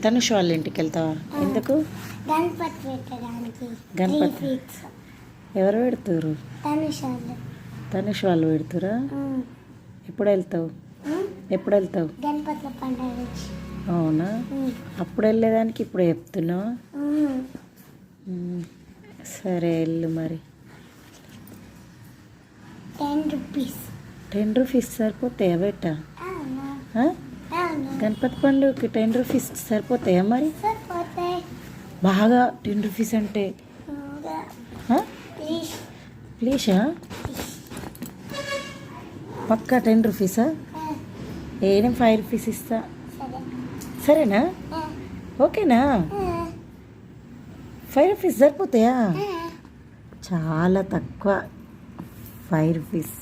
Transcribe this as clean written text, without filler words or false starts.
తనుష్ వాళ్ళ ఇంటికి వెళ్తావా? ఎందుకు? గణపతి పెట్టడానికి. గణపతి ఎవరు పెడుతురు? తనుష్ వాళ్ళు పెడుతురా? ఎప్పుడు వెళ్తావు? గణపతి పండుగ. అవునా? అప్పుడు వెళ్ళేదానికి ఇప్పుడు చెప్తున్నావా? సరే వెళ్ళు మరి. 10 రూపీస్ సరిపోతాయా బెట్ట? గణపతి పండుగకి 10 రూపీస్ సరిపోతాయా మరి? బాగా 10 రూపీస్ అంటే ప్లీజా? పక్కా 10 రూపీసా? నేను 5 రూపీస్ ఇస్తా. సరేనా? ఓకేనా? 5 రూపీస్ సరిపోతాయా? చాలా తక్కువ. 5 రూపీస్.